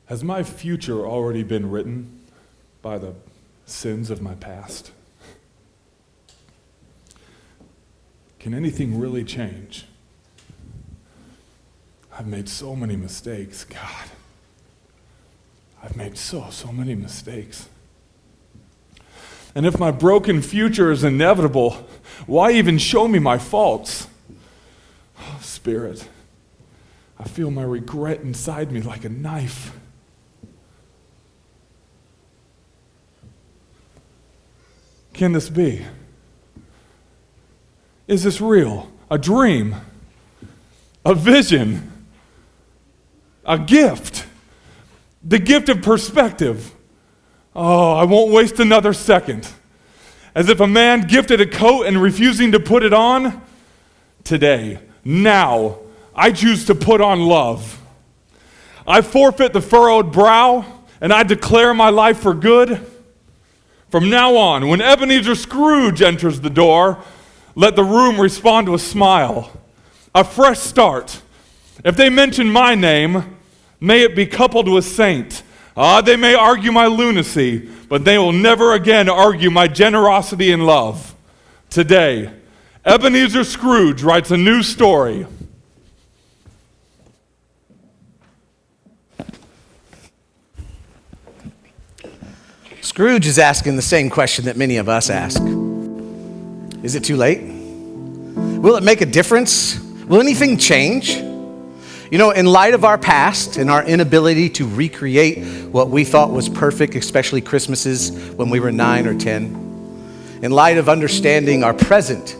Has my future already been written by the sins of my past? Can anything really change? I've made so many mistakes, God. I've made so many mistakes. And if my broken future is inevitable, why even show me my faults? Oh, Spirit, I feel my regret inside me like a knife. Can this be? Is this real? A dream? A vision? A gift? The gift of perspective. Oh, I won't waste another second. As if a man gifted a coat and refusing to put it on. Today, now, I choose to put on love. I forfeit the furrowed brow and I declare my life for good. From now on, when Ebenezer Scrooge enters the door, let the room respond to a smile, a fresh start. If they mention my name, may it be coupled with saint. They may argue my lunacy, but they will never again argue my generosity and love. Today, Ebenezer Scrooge writes a new story. Scrooge is asking the same question that many of us ask. Is it too late? Will it make a difference? Will anything change? You know, in light of our past and our inability to recreate what we thought was perfect, especially Christmases when we were 9 or 10, in light of understanding our present,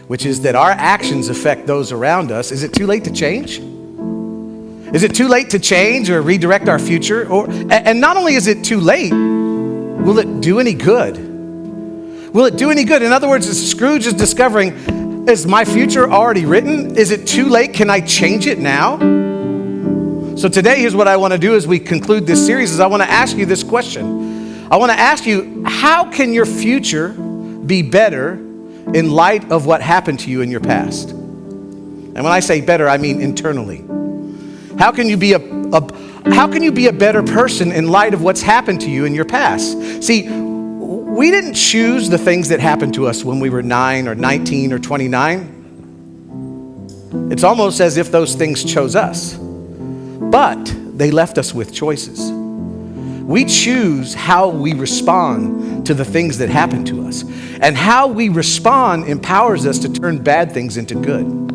which is that our actions affect those around us, is it too late to change? Is it too late to change or redirect our future? And not only is it too late, will it do any good? Will it do any good? In other words, Scrooge is discovering, is my future already written? Is it too late? Can I change it now? So today, here's what I want to do as we conclude this series, is I want to ask you this question. I want to ask you, how can your future be better in light of what happened to you in your past? And when I say better, I mean internally. How can you be a better person in light of what's happened to you in your past? See, we didn't choose the things that happened to us when we were 9 or 19 or 29. It's almost as if those things chose us, but they left us with choices. We choose how we respond to the things that happen to us, and how we respond empowers us to turn bad things into good.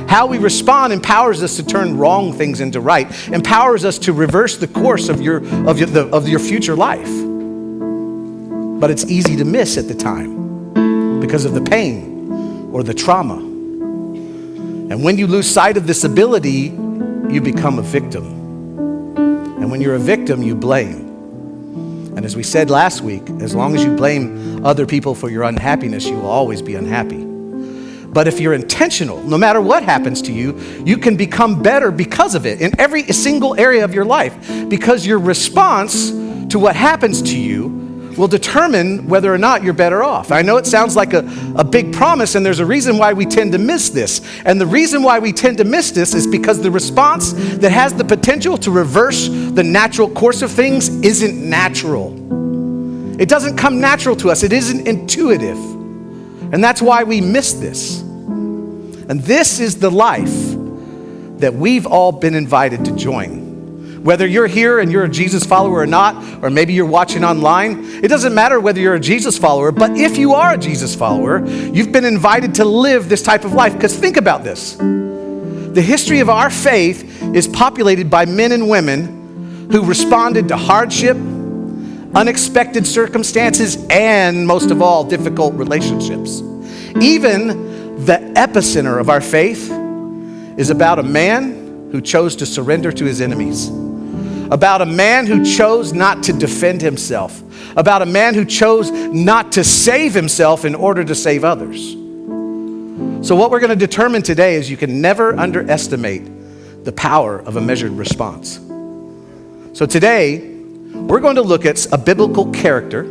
How we respond empowers us to turn wrong things into right, empowers us to reverse the course of your future life. But it's easy to miss at the time because of the pain or the trauma. And when you lose sight of this ability, you become a victim. And when you're a victim, you blame. And as we said last week, as long as you blame other people for your unhappiness, you will always be unhappy. But if you're intentional, no matter what happens to you, you can become better because of it in every single area of your life, because your response to what happens to you will determine whether or not you're better off. I know it sounds like a big promise, and there's a reason why we tend to miss this. And the reason why we tend to miss this is because the response that has the potential to reverse the natural course of things isn't natural. It doesn't come natural to us. It isn't intuitive. And that's why we miss this. And this is the life that we've all been invited to join. Whether you're here and you're a Jesus follower or not, or maybe you're watching online, it doesn't matter whether you're a Jesus follower, but if you are a Jesus follower, you've been invited to live this type of life. Because think about this. The history of our faith is populated by men and women who responded to hardship, unexpected circumstances, and most of all, difficult relationships. Even the epicenter of our faith is about a man who chose to surrender to his enemies, about a man who chose not to defend himself, about a man who chose not to save himself in order to save others. So what we're going to determine today is you can never underestimate the power of a measured response. So today, we're going to look at a biblical character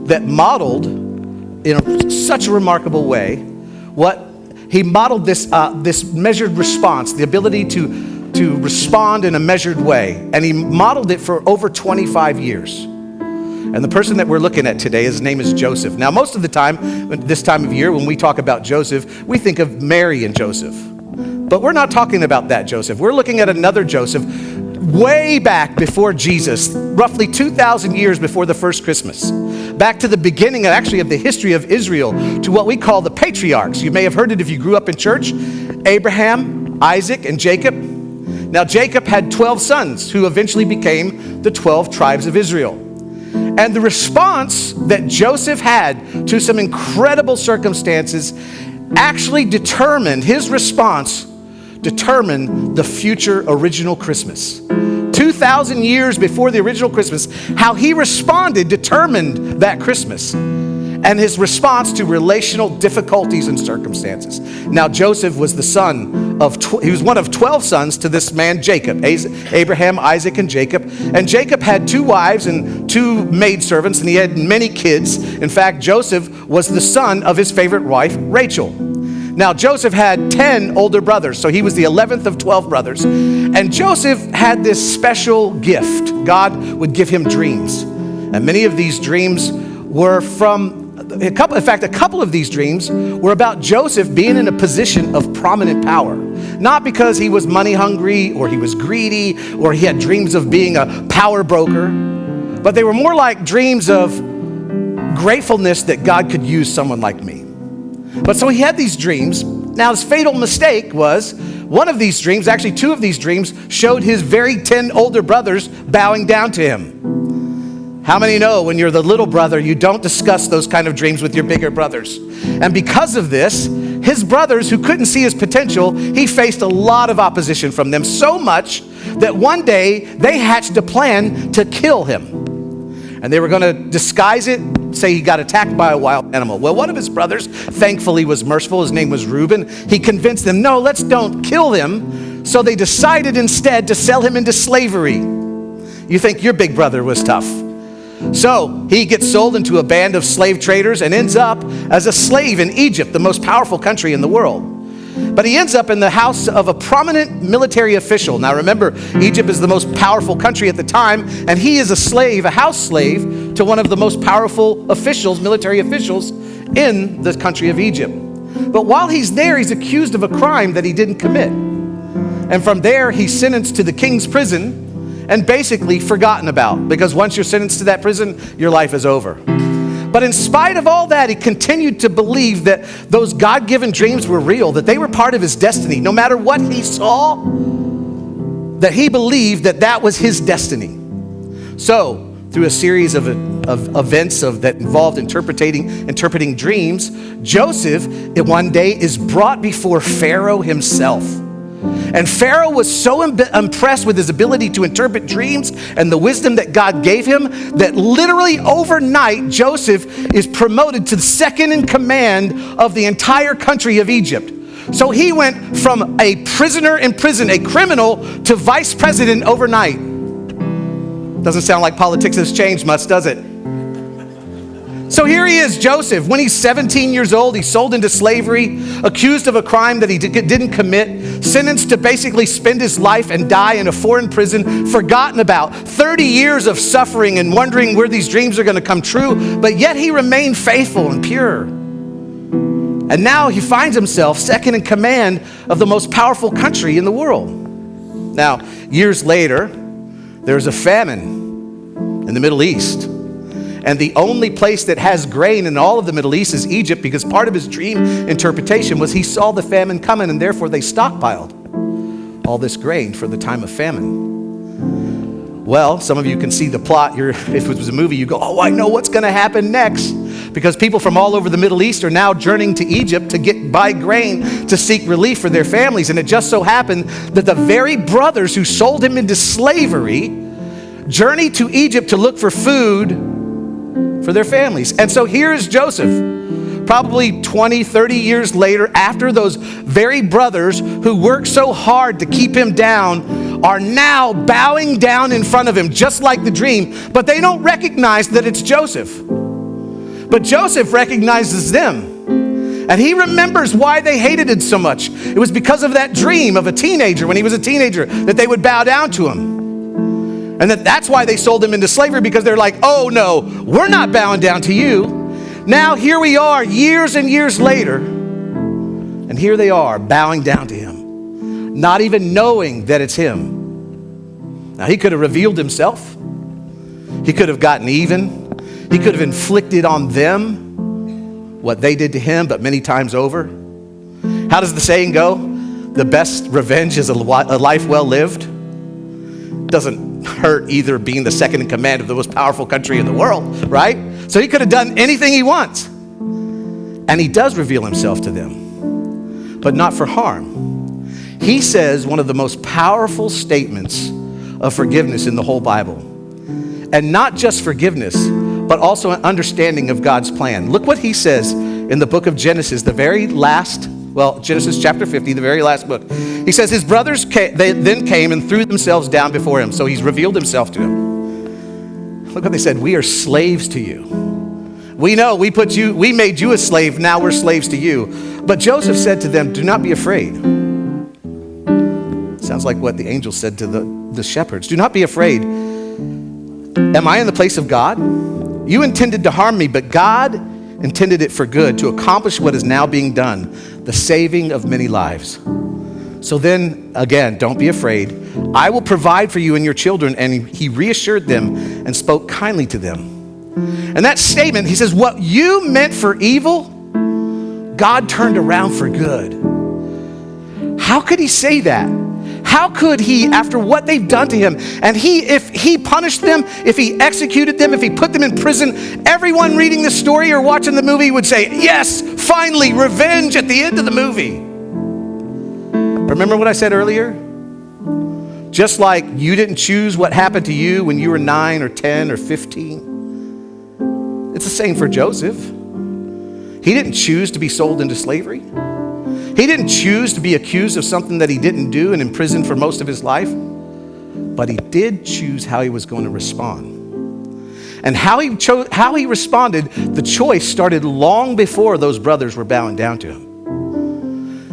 that modeled in such a remarkable way what he modeled this measured response, the ability to respond in a measured way. And he modeled it for over 25 years. And the person that we're looking at today, his name is Joseph. Now, most of the time, this time of year, when we talk about Joseph, we think of Mary and Joseph. But we're not talking about that Joseph. We're looking at another Joseph way back before Jesus, roughly 2,000 years before the first Christmas. Back to the beginning, actually, of the history of Israel, to what we call the patriarchs. You may have heard it if you grew up in church. Abraham, Isaac, and Jacob. Now, Jacob had 12 sons who eventually became the 12 tribes of Israel. And the response that Joseph had to some incredible circumstances actually determined the future original Christmas. 2,000 years before the original Christmas, how he responded determined that Christmas and his response to relational difficulties and circumstances. Now, Joseph was the son of, he was one of 12 sons to this man, Jacob, Abraham, Isaac, and Jacob. And Jacob had 2 wives and 2 maidservants, and he had many kids. In fact, Joseph was the son of his favorite wife, Rachel. Now, Joseph had 10 older brothers, so he was the 11th of 12 brothers. And Joseph had this special gift. God would give him dreams. And many of these dreams were a couple of these dreams were about Joseph being in a position of prominent power. Not because he was money hungry or he was greedy or he had dreams of being a power broker, but they were more like dreams of gratefulness that God could use someone like me. But so he had these dreams. Now, his fatal mistake was one of these dreams, actually 2 of these dreams, showed his very 10 older brothers bowing down to him. How many know when you're the little brother, you don't discuss those kind of dreams with your bigger brothers? And because of this, his brothers who couldn't see his potential, he faced a lot of opposition from them, so much that one day they hatched a plan to kill him. And they were going to disguise it, say he got attacked by a wild animal. Well, one of his brothers, thankfully, was merciful. His name was Reuben. He convinced them, no, let's don't kill him. So they decided instead to sell him into slavery. You think your big brother was tough. So he gets sold into a band of slave traders and ends up as a slave in Egypt, the most powerful country in the world. But he ends up in the house of a prominent military official. Now remember, Egypt is the most powerful country at the time, and he is a slave, a house slave, to one of the most powerful officials, military officials, in the country of Egypt. But while he's there, he's accused of a crime that he didn't commit. And from there, he's sentenced to the king's prison and basically forgotten about, because once you're sentenced to that prison, your life is over. But in spite of all that, he continued to believe that those God-given dreams were real, that they were part of his destiny. No matter what he saw, that he believed that that was his destiny. So, through a series of events that involved interpreting dreams, Joseph, one day, is brought before Pharaoh himself. And Pharaoh was so impressed with his ability to interpret dreams and the wisdom that God gave him that literally overnight, Joseph is promoted to the second in command of the entire country of Egypt. So he went from a prisoner in prison, a criminal, to vice president overnight. Doesn't sound like politics has changed much, does it? So here he is, Joseph. When he's 17 years old, he's sold into slavery, accused of a crime that he didn't commit, sentenced to basically spend his life and die in a foreign prison, forgotten about, 30 years of suffering and wondering where these dreams are going to come true, but yet he remained faithful and pure. And now he finds himself second in command of the most powerful country in the world. Now, years later, there's a famine in the Middle East. And the only place that has grain in all of the Middle East is Egypt, because part of his dream interpretation was he saw the famine coming, and therefore they stockpiled all this grain for the time of famine. Well, some of you can see the plot. If it was a movie, you go, oh, I know what's going to happen next. Because people from all over the Middle East are now journeying to Egypt to buy grain to seek relief for their families. And it just so happened that the very brothers who sold him into slavery journeyed to Egypt to look for food for their families. And so here's Joseph, probably 20, 30 years later, after those very brothers who worked so hard to keep him down are now bowing down in front of him, just like the dream, but they don't recognize that it's Joseph. But Joseph recognizes them, and he remembers why they hated him so much. It was because of that dream of a teenager, when he was a teenager, that they would bow down to him. And that's why they sold him into slavery, because they're like, oh no, we're not bowing down to you. Now here we are years and years later, and here they are bowing down to him, not even knowing that it's him. Now he could have revealed himself. He could have gotten even. He could have inflicted on them what they did to him, but many times over. How does the saying go? The best revenge is a life well lived. Doesn't hurt either being the second in command of the most powerful country in the world, right? So he could have done anything he wants. And he does reveal himself to them, but not for harm. He says one of the most powerful statements of forgiveness in the whole Bible. And not just forgiveness, but also an understanding of God's plan. Look what he says in the book of Genesis, the very last, Genesis chapter 50, the very last book. He says his brothers then came and threw themselves down before him. So he's revealed himself to him. Look what they said. We are slaves to you. We know we made you a slave. Now we're slaves to you. But Joseph said to them, do not be afraid. Sounds like what the angel said to the shepherds. Do not be afraid. Am I in the place of God? You intended to harm me, but God intended it for good, to accomplish what is now being done, the saving of many lives. So then, again, don't be afraid. I will provide for you and your children. And he reassured them and spoke kindly to them. And that statement, he says, what you meant for evil, God turned around for good. How could he say that? How could he, after what they've done to him, and if he punished them, if he executed them, if he put them in prison, everyone reading the story or watching the movie would say, yes, finally, revenge at the end of the movie. Remember what I said earlier? Just like you didn't choose what happened to you when you were 9 or 10 or 15. It's the same for Joseph. He didn't choose to be sold into slavery. He didn't choose to be accused of something that he didn't do and imprisoned for most of his life, but he did choose how he was going to respond. And how he responded, the choice started long before those brothers were bowing down to him.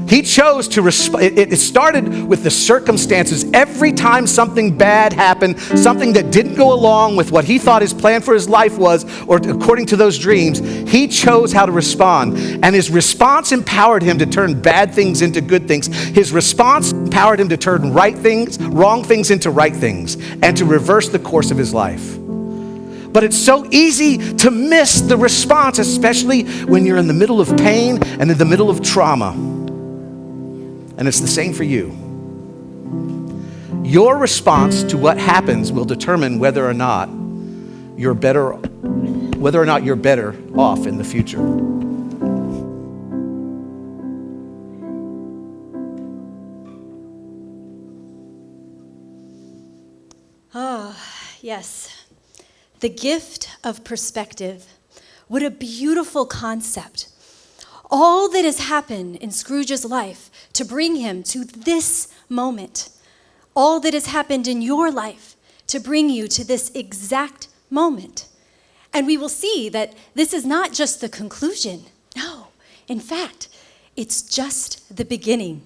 He chose to respond. It started with the circumstances. Every time something bad happened, something that didn't go along with what he thought his plan for his life was, or according to those dreams, he chose how to respond. And his response empowered him to turn bad things into good things. His response empowered him to turn wrong things into right things, and to reverse the course of his life. But it's so easy to miss the response, especially when you're in the middle of pain and in the middle of trauma. And it's the same for you. Your response to what happens will determine whether or not you're better off in the future. Oh, yes. The gift of perspective. What a beautiful concept. All that has happened in Scrooge's life to bring him to this moment. All that has happened in your life to bring you to this exact moment. And we will see that this is not just the conclusion. No, in fact, it's just the beginning.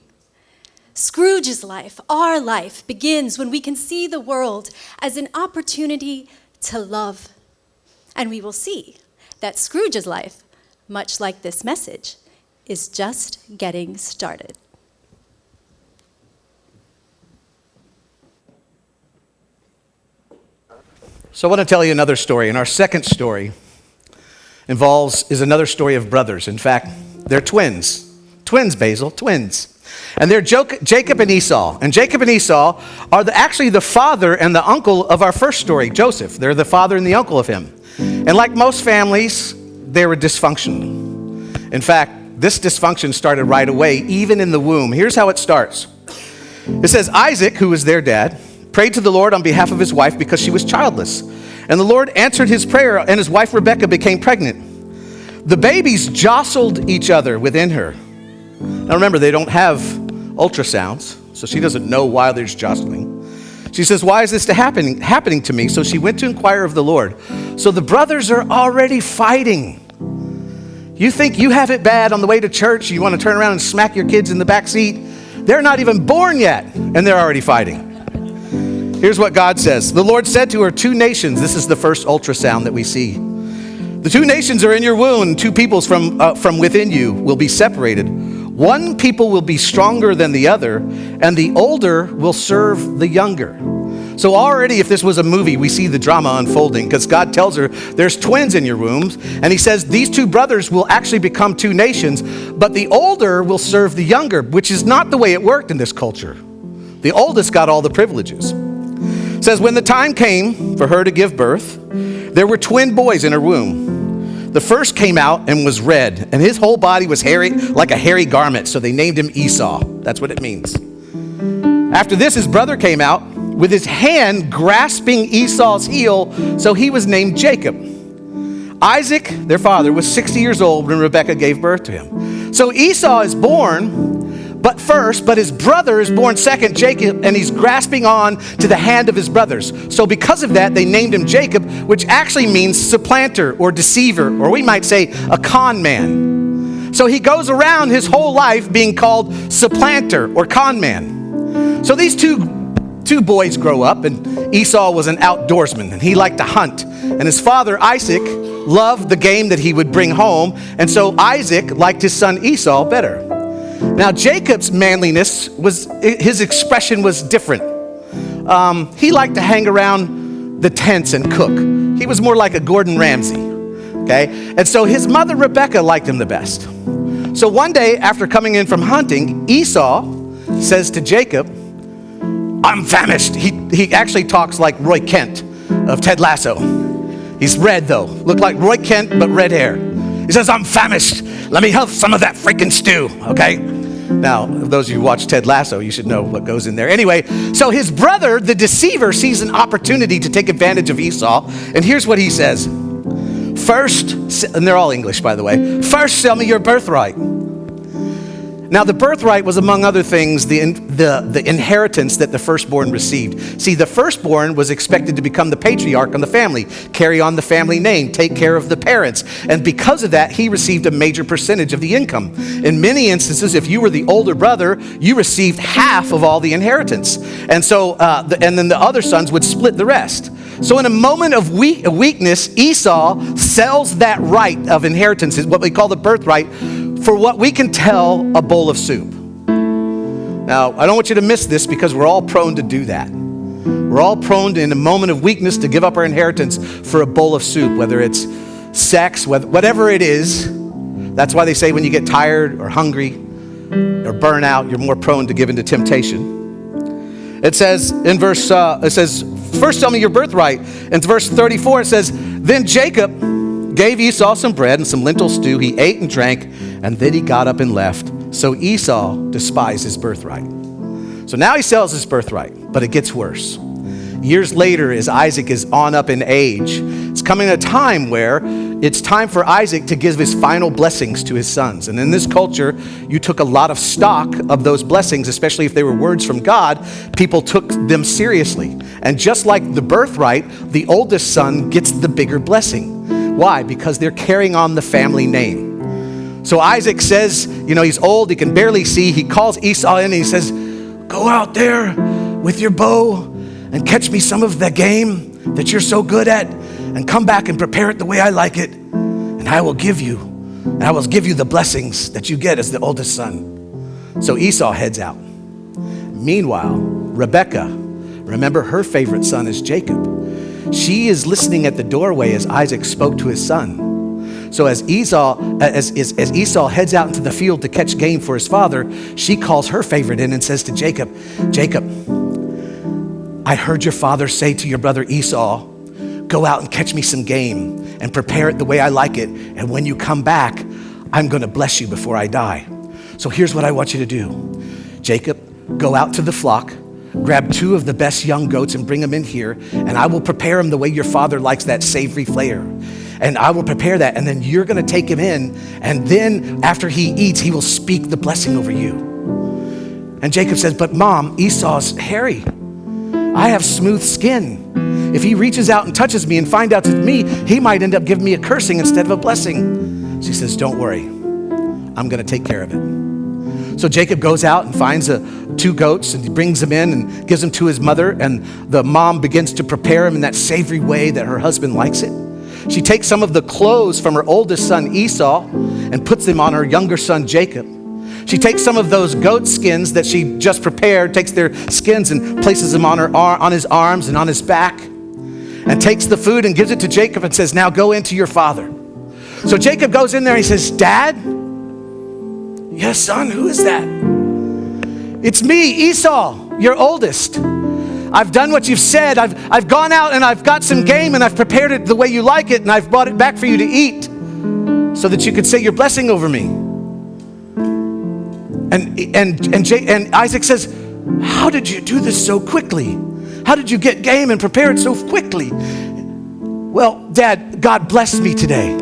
Scrooge's life, our life, begins when we can see the world as an opportunity to love. And we will see that Scrooge's life, much like this message, is just getting started. So I want to tell you another story. And our second story is another story of brothers. In fact, they're twins. Twins, Basil, twins. And they're Jacob and Esau. And Jacob and Esau are actually the father and the uncle of our first story, Joseph. They're the father and the uncle of him. And like most families, they were dysfunctional. In fact, this dysfunction started right away, even in the womb. Here's how it starts. It says, Isaac, who was their dad, prayed to the Lord on behalf of his wife because she was childless. And the Lord answered his prayer, and his wife Rebekah became pregnant. The babies jostled each other within her. Now remember, they don't have ultrasounds, so she doesn't know why there's jostling. She says, why is this happening to me? So she went to inquire of the Lord. So the brothers are already fighting. You think you have it bad on the way to church, you want to turn around and smack your kids in the back seat? They're not even born yet, and they're already fighting. Here's what God says. The Lord said to her, 2 nations, this is the first ultrasound that we see. The 2 nations are in your womb, and 2 peoples from within you will be separated. One people will be stronger than the other, and the older will serve the younger. So already, if this was a movie, we see the drama unfolding because God tells her there's twins in your wombs. And he says these 2 brothers will actually become 2 nations, but the older will serve the younger, which is not the way it worked in this culture. The oldest got all the privileges. It says when the time came for her to give birth, there were twin boys in her womb. The first came out and was red, and his whole body was hairy, like a hairy garment. So they named him Esau. That's what it means. After this, his brother came out with his hand grasping Esau's heel, so he was named Jacob. Isaac, their father, was 60 years old when Rebekah gave birth to him. So Esau is born, but his brother is born second, Jacob, and he's grasping on to the hand of his brothers. So because of that, they named him Jacob, which actually means supplanter or deceiver, or we might say a con man. So he goes around his whole life being called supplanter or con man. So these two boys grow up, and Esau was an outdoorsman, and he liked to hunt. And his father, Isaac, loved the game that he would bring home, and so Isaac liked his son Esau better. Now, Jacob's manliness his expression was different. He liked to hang around the tents and cook. He was more like a Gordon Ramsay, okay? And so his mother, Rebekah, liked him the best. So one day, after coming in from hunting, Esau says to Jacob, I'm famished. He actually talks like Roy Kent of Ted Lasso. He's red, though. Looked like Roy Kent, but red hair. He says, I'm famished. Let me have some of that freaking stew, okay? Now, if those of you who watch Ted Lasso, you should know what goes in there. Anyway, so his brother, the deceiver, sees an opportunity to take advantage of Esau. And here's what he says. First, and they're all English, by the way. First, sell me your birthright. Now, the birthright was, among other things, the inheritance that the firstborn received. See, the firstborn was expected to become the patriarch on the family, carry on the family name, take care of the parents. And because of that, he received a major percentage of the income. In many instances, if you were the older brother, you received half of all the inheritance. And so, and then the other sons would split the rest. So in a moment of weakness, Esau sells that right of inheritance, what we call the birthright, for what we can tell a bowl of soup. Now, I don't want you to miss this because we're all prone to do that. We're all prone to, in a moment of weakness, to give up our inheritance for a bowl of soup, whether it's sex, whatever it is. That's why they say when you get tired or hungry or burn out, you're more prone to give into temptation. It says in verse, first sell me your birthright. And verse 34, it says, then Jacob gave Esau some bread and some lentil stew. He ate and drank, and then he got up and left. So Esau despised his birthright. So now he sells his birthright, but it gets worse. Years later, as Isaac is on up in age, it's coming a time where it's time for Isaac to give his final blessings to his sons. And in this culture, you took a lot of stock of those blessings, especially if they were words from God. People took them seriously. And just like the birthright, the oldest son gets the bigger blessing. Why? Because they're carrying on the family name. So Isaac says, he's old, he can barely see. He calls Esau in and he says, go out there with your bow and catch me some of the game that you're so good at, and come back and prepare it the way I like it, and I will give you the blessings that you get as the oldest son. So Esau heads out. Meanwhile, Rebekah, remember her favorite son is Jacob. she is listening at the doorway as Isaac spoke to his son. So as Esau heads out into the field to catch game for his father, she calls her favorite in and says to Jacob, Jacob, I heard your father say to your brother Esau, go out and catch me some game and prepare it the way I like it. And when you come back, I'm going to bless you before I die. So here's what I want you to do. Jacob, go out to the flock, grab 2 of the best young goats and bring them in here, and I will prepare them the way your father likes, that savory flavor. And I will prepare that, and then you're going to take him in, and then after he eats, he will speak the blessing over you. And Jacob says, but Mom, Esau's hairy. I have smooth skin. If he reaches out and touches me and finds out it's me, he might end up giving me a cursing instead of a blessing. She says, don't worry. I'm going to take care of it. So Jacob goes out and finds 2 goats and he brings them in and gives them to his mother. And the mom begins to prepare them in that savory way that her husband likes it. She takes some of the clothes from her oldest son Esau and puts them on her younger son Jacob. She takes some of those goat skins that she just prepared, takes their skins and places them on his arms and on his back, and takes the food and gives it to Jacob and says, now go into your father. So Jacob goes in there and he says, Dad? Yes, son, who is that? It's me, Esau, your oldest. I've done what you've said. I've gone out and I've got some game and I've prepared it the way you like it, and I've brought it back for you to eat so that you could say your blessing over me. And Isaac says, how did you do this so quickly? How did you get game and prepare it so quickly? Well, Dad, God blessed me today.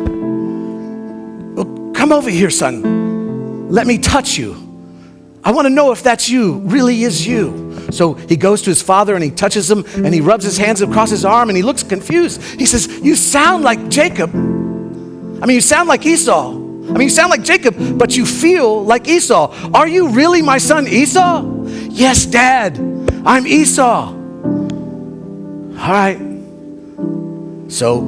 Well, come over here, son. Let me touch you. I want to know if that's you, really is you. So he goes to his father and he touches him and he rubs his hands across his arm and he looks confused. He says, you sound like Jacob. I mean, you sound like Esau. I mean, you sound like Jacob, but you feel like Esau. Are you really my son Esau? Yes, Dad, I'm Esau. All right. So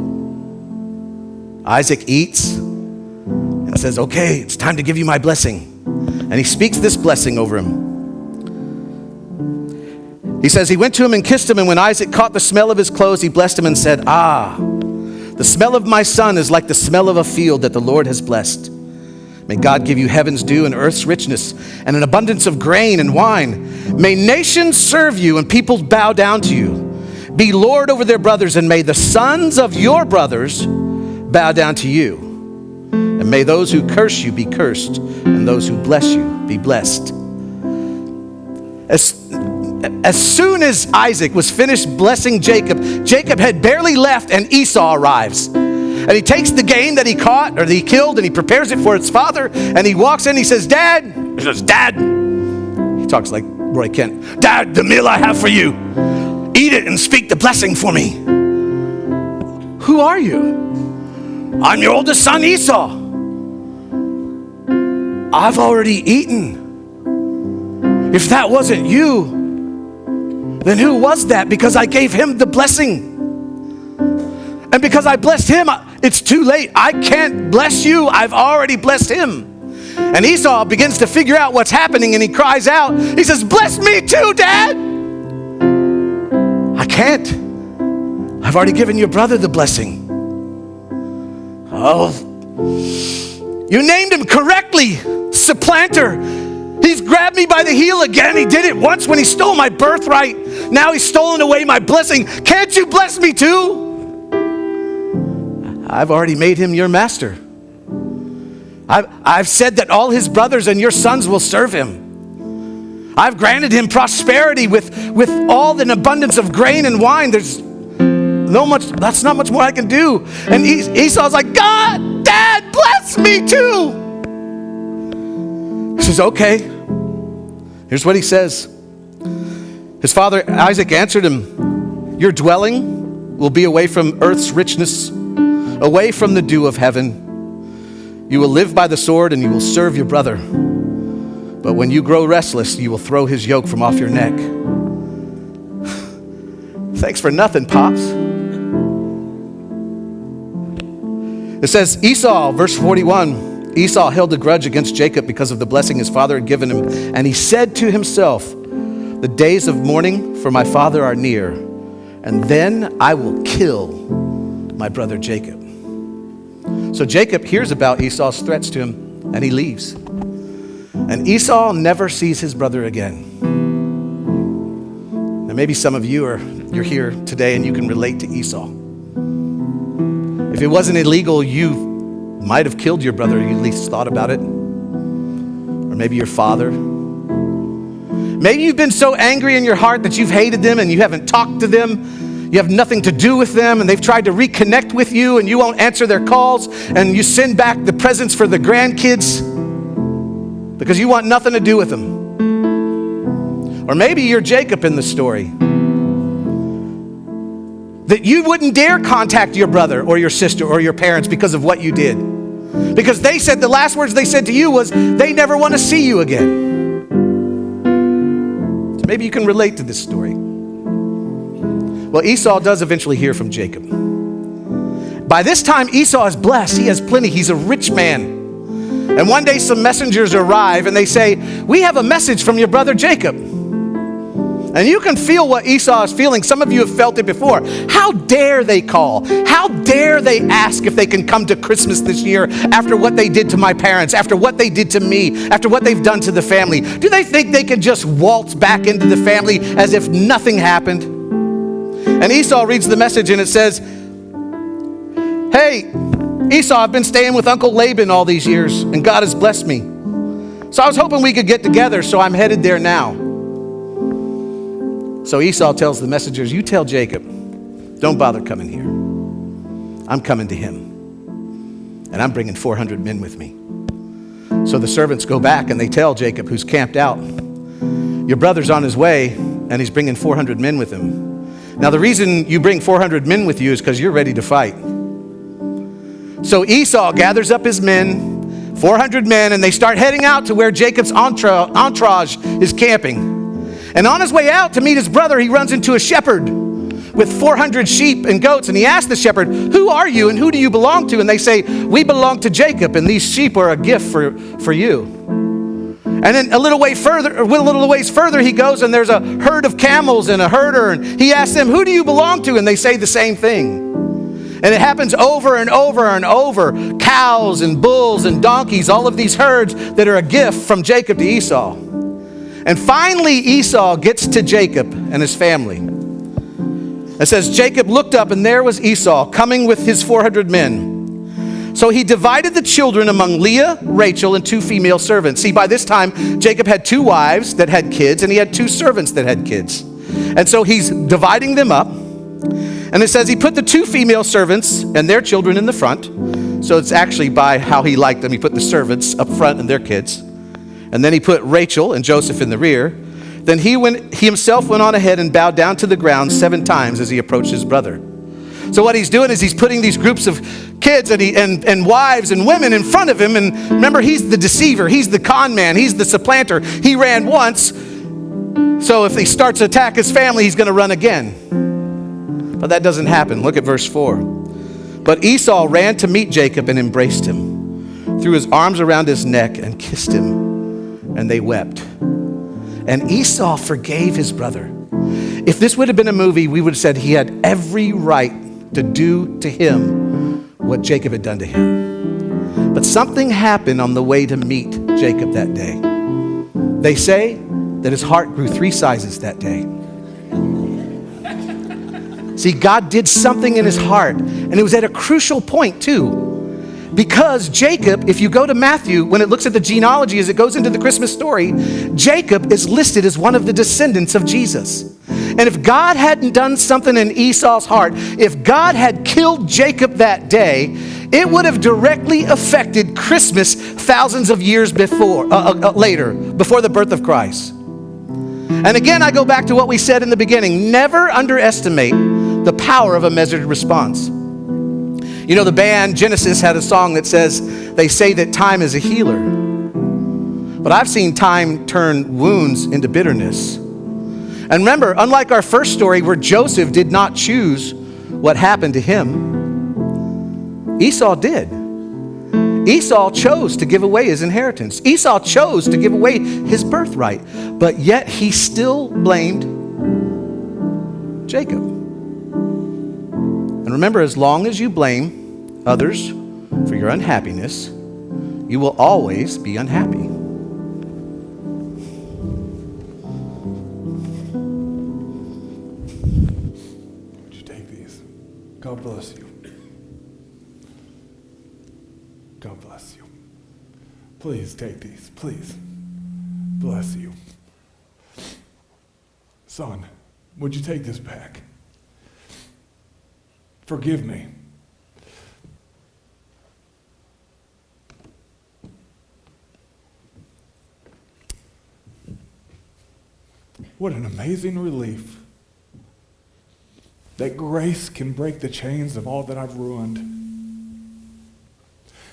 Isaac eats and says, okay, it's time to give you my blessing. And he speaks this blessing over him. He says, he went to him and kissed him, and when Isaac caught the smell of his clothes, he blessed him and said, the smell of my son is like the smell of a field that the Lord has blessed. May God give you heaven's dew and earth's richness and an abundance of grain and wine. May nations serve you and peoples bow down to you. Be Lord over their brothers, and may the sons of your brothers bow down to you. And may those who curse you be cursed, and those who bless you be blessed. As soon as Isaac was finished blessing Jacob, Jacob had barely left and Esau arrives. And he takes the game that he caught or that he killed and he prepares it for its father. And he walks in, he says, Dad. He says, Dad. He talks like Roy Kent. Dad, the meal I have for you. Eat it and speak the blessing for me. Who are you? I'm your oldest son Esau. I've already eaten. If that wasn't you, then who was that? Because I gave him the blessing. And because I blessed him, it's too late. I can't bless you. I've already blessed him. And Esau begins to figure out what's happening and he cries out. He says, bless me too, Dad. I can't. I've already given your brother the blessing. Oh, you named him correctly, supplanter. He's grabbed me by the heel again. He did it once when he stole my birthright. Now he's stolen away my blessing. Can't you bless me too? I've already made him your master. I've said that all his brothers and your sons will serve him. I've granted him prosperity with all an abundance of grain and wine. That's not much more I can do. And Esau's like, God, Dad, bless me too. He says, okay. Here's what he says. His father Isaac answered him, your dwelling will be away from earth's richness, away from the dew of heaven. You will live by the sword and you will serve your brother. But when you grow restless, you will throw his yoke from off your neck. Thanks for nothing, Pops. It says, Esau, verse 41, Esau held a grudge against Jacob because of the blessing his father had given him. And he said to himself, the days of mourning for my father are near, and then I will kill my brother Jacob. So Jacob hears about Esau's threats to him, and he leaves. And Esau never sees his brother again. And maybe some of you're here today and you can relate to Esau. If it wasn't illegal, you might have killed your brother, you at least thought about it. Or maybe your father. Maybe you've been so angry in your heart that you've hated them and you haven't talked to them. You have nothing to do with them, and they've tried to reconnect with you and you won't answer their calls, and you send back the presents for the grandkids because you want nothing to do with them. Or maybe you're Jacob in the story. That you wouldn't dare contact your brother or your sister or your parents because of what you did. Because they said, the last words they said to you was, they never want to see you again. So maybe you can relate to this story. Well, Esau does eventually hear from Jacob. By this time, Esau is blessed. He has plenty. He's a rich man. And one day some messengers arrive and they say, we have a message from your brother Jacob. And you can feel what Esau is feeling. Some of you have felt it before. How dare they call? How dare they ask if they can come to Christmas this year after what they did to my parents, after what they did to me, after what they've done to the family? Do they think they can just waltz back into the family as if nothing happened? And Esau reads the message and it says, hey, Esau, I've been staying with Uncle Laban all these years and God has blessed me. So I was hoping we could get together, so I'm headed there now. So Esau tells the messengers, you tell Jacob, don't bother coming here. I'm coming to him. And I'm bringing 400 men with me. So the servants go back and they tell Jacob, who's camped out, your brother's on his way and he's bringing 400 men with him. Now the reason you bring 400 men with you is because you're ready to fight. So Esau gathers up his men, 400 men, and they start heading out to where Jacob's entourage is camping. And on his way out to meet his brother, he runs into a shepherd with 400 sheep and goats. And he asks the shepherd, who are you and who do you belong to? And they say, we belong to Jacob and these sheep are a gift for you. And then a little ways further he goes and there's a herd of camels and a herder. And he asks them, who do you belong to? And they say the same thing. And it happens over and over and over. Cows and bulls and donkeys, all of these herds that are a gift from Jacob to Esau. And finally, Esau gets to Jacob and his family. It says, Jacob looked up and there was Esau coming with his 400 men. So he divided the children among Leah, Rachel, and 2 female servants. See, by this time, Jacob had 2 wives that had kids and he had 2 servants that had kids. And so he's dividing them up. And it says he put the 2 female servants and their children in the front. So it's actually by how he liked them. He put the servants up front and their kids. And then he put Rachel and Joseph in the rear. Then he himself went on ahead and bowed down to the ground 7 times as he approached his brother. So what he's doing is he's putting these groups of kids and wives and women in front of him. And remember, he's the deceiver. He's the con man. He's the supplanter. He ran once. So if he starts to attack his family, he's going to run again. But that doesn't happen. Look at verse 4. But Esau ran to meet Jacob and embraced him, threw his arms around his neck and kissed him. And they wept. And Esau forgave his brother. If this would have been a movie, we would have said he had every right to do to him what Jacob had done to him. But something happened on the way to meet Jacob that day. They say that his heart grew 3 sizes that day. See, God did something in his heart, and it was at a crucial point too. Because Jacob, if you go to Matthew, when it looks at the genealogy as it goes into the Christmas story, Jacob is listed as one of the descendants of Jesus. And if God hadn't done something in Esau's heart, if God had killed Jacob that day, it would have directly affected Christmas thousands of years later, before the birth of Christ. And again, I go back to what we said in the beginning. Never underestimate the power of a measured response. You know, the band Genesis had a song that says, they say that time is a healer. But I've seen time turn wounds into bitterness. And remember, unlike our first story where Joseph did not choose what happened to him, Esau did. Esau chose to give away his inheritance. Esau chose to give away his birthright. But yet he still blamed Jacob. And remember, as long as you blame others for your unhappiness, you will always be unhappy. Would you take these? God bless you. God bless you. Please take these, please. Bless you. Son, would you take this back? Forgive me. What an amazing relief that grace can break the chains of all that I've ruined.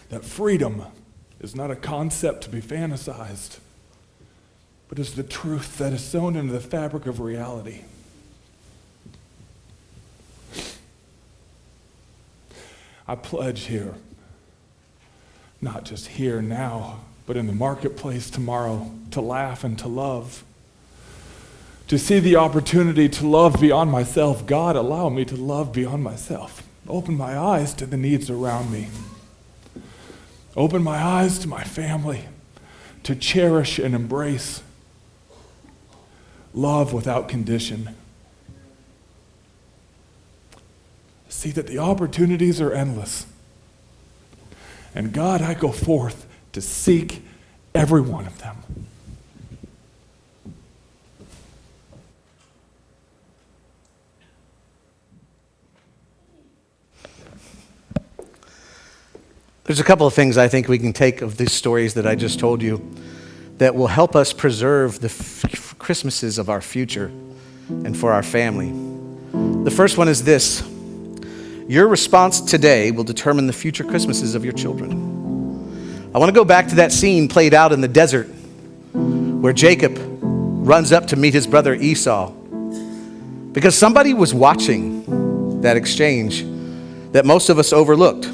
That freedom is not a concept to be fantasized, but is the truth that is sewn into the fabric of reality. I pledge here, not just here now, but in the marketplace tomorrow, to laugh and to love, to see the opportunity to love beyond myself. God, allow me to love beyond myself. Open my eyes to the needs around me. Open my eyes to my family, to cherish and embrace love without condition. See that the opportunities are endless. And God, I go forth to seek every one of them. There's a couple of things I think we can take of these stories that I just told you that will help us preserve the Christmases of our future and for our family. The first one is this: your response today will determine the future Christmases of your children. I want to go back to that scene played out in the desert where Jacob runs up to meet his brother Esau, because somebody was watching that exchange that most of us overlooked.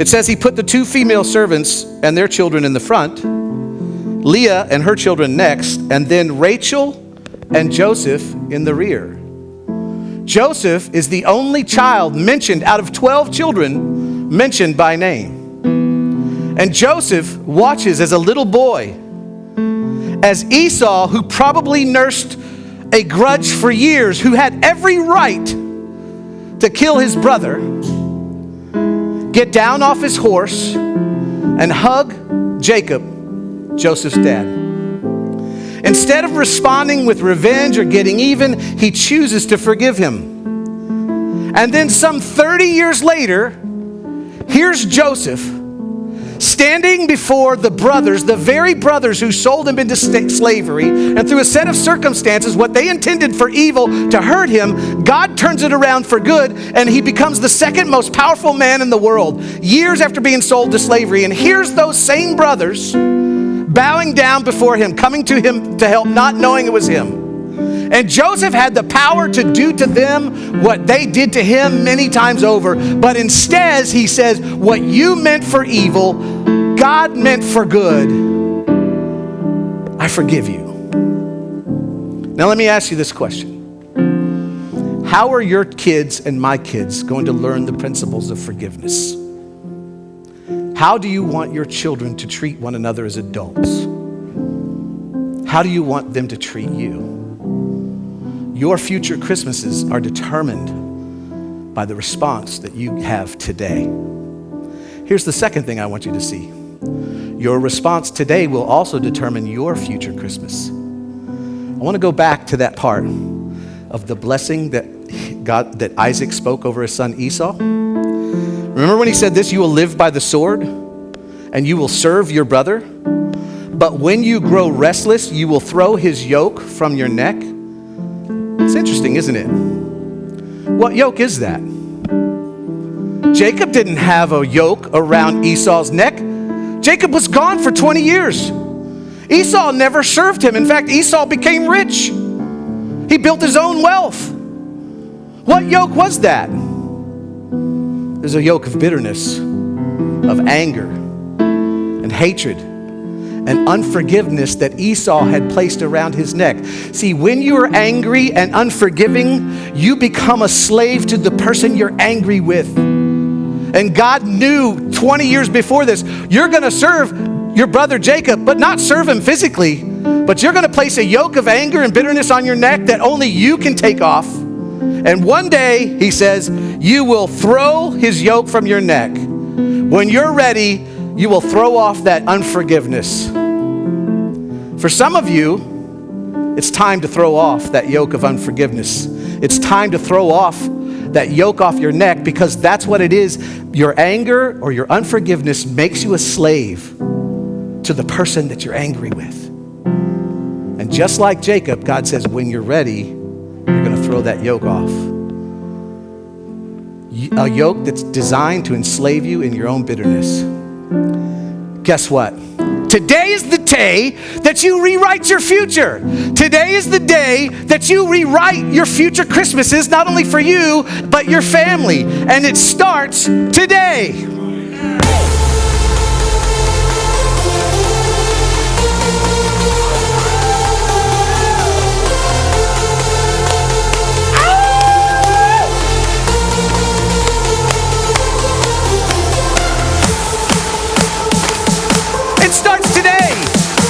It says he put the two female servants and their children in the front, Leah and her children next, and then Rachel and Joseph in the rear. Joseph is the only child mentioned out of 12 children mentioned by name. And Joseph watches as a little boy, as Esau, who probably nursed a grudge for years, who had every right to kill his brother, get down off his horse and hug Jacob, Joseph's dad. Instead of responding with revenge or getting even, he chooses to forgive him. And then some 30 years later, here's Joseph standing before the brothers, the very brothers who sold him into slavery, and through a set of circumstances, what they intended for evil to hurt him, God turns it around for good, and he becomes the second most powerful man in the world, years after being sold to slavery. And here's those same brothers bowing down before him, coming to him to help, not knowing it was him. And Joseph had the power to do to them what they did to him many times over. But instead, he says, what you meant for evil, God meant for good. I forgive you. Now let me ask you this question. How are your kids and my kids going to learn the principles of forgiveness? How do you want your children to treat one another as adults? How do you want them to treat you? Your future Christmases are determined by the response that you have today. Here's the second thing I want you to see. Your response today will also determine your future Christmas. I want to go back to that part of the blessing that Isaac spoke over his son Esau. Remember when he said this, you will live by the sword and you will serve your brother, but when you grow restless, you will throw his yoke from your neck. It's interesting, isn't it? What yoke is that? Jacob didn't have a yoke around Esau's neck. Jacob was gone for 20 years. Esau never served him. In fact, Esau became rich. He built his own wealth. What yoke was that? There's a yoke of bitterness, of anger, and hatred. and unforgiveness that Esau had placed around his neck. See, when you are angry and unforgiving, you become a slave to the person you're angry with. And God knew 20 years before this, you're going to serve your brother Jacob, but not serve him physically. But you're going to place a yoke of anger and bitterness on your neck that only you can take off. And one day, he says, you will throw his yoke from your neck. When you're ready, you will throw off that unforgiveness. For some of you, it's time to throw off that yoke of unforgiveness. It's time to throw off that yoke off your neck, because that's what it is. Your anger or your unforgiveness makes you a slave to the person that you're angry with. And just like Jacob, God says, when you're ready, you're going to throw that yoke off. A yoke that's designed to enslave you in your own bitterness. Guess what? Today is the day that you rewrite your future. Today is the day that you rewrite your future Christmases, not only for you, but your family. And it starts today.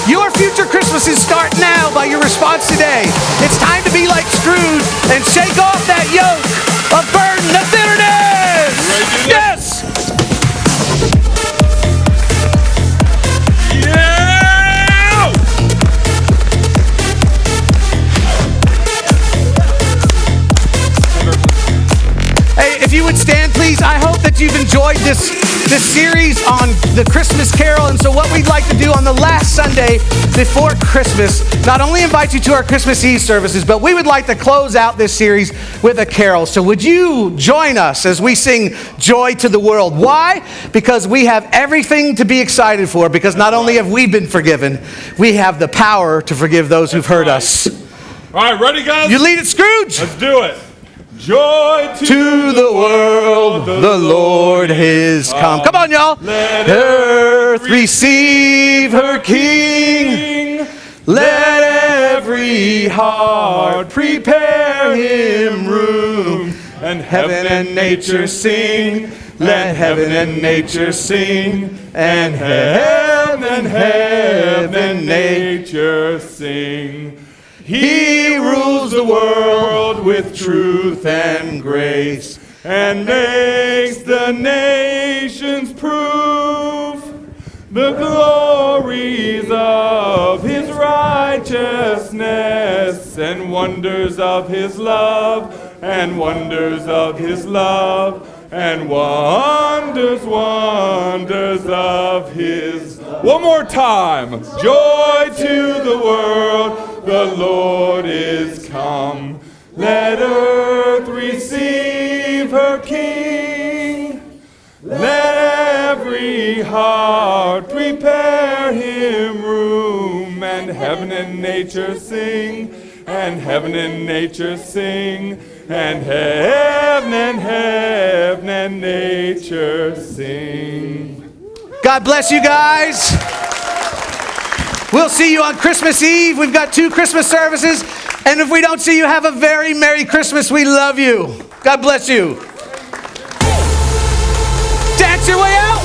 Your future Christmases start now by your response today. It's time to be like Scrooge and shake off that yoke of burden, of bitterness. Yes! Yeah! Hey, if you would stand, please. I hope that you've enjoyed this series on the Christmas Carol. And so what we'd like to do on the last Sunday before Christmas, not only invite you to our Christmas Eve services, but we would like to close out this series with a carol. So would you join us as we sing Joy to the World? Why? Because we have everything to be excited for, because not only have we been forgiven, we have the power to forgive those who've hurt us. All right, ready, guys? You lead it, Scrooge. Let's do it. Joy To the world, the Lord is come. Come on, y'all. Let earth receive her King. Let every heart prepare him room. and Heaven and nature sing. Let heaven and nature sing. And heaven and nature sing. He rules the world with truth and grace, and makes the nations prove the glories of his righteousness, and wonders of his love, and wonders of his love, and wonders of his love. One more time. Joy to the world, the Lord is come. Let earth receive her King. Let every heart prepare him room. And heaven and nature sing. And heaven and nature sing. And heaven and nature sing. God bless you guys. We'll see you on Christmas Eve. We've got 2 Christmas services. And if we don't see you, have a very Merry Christmas. We love you. God bless you. Dance your way out.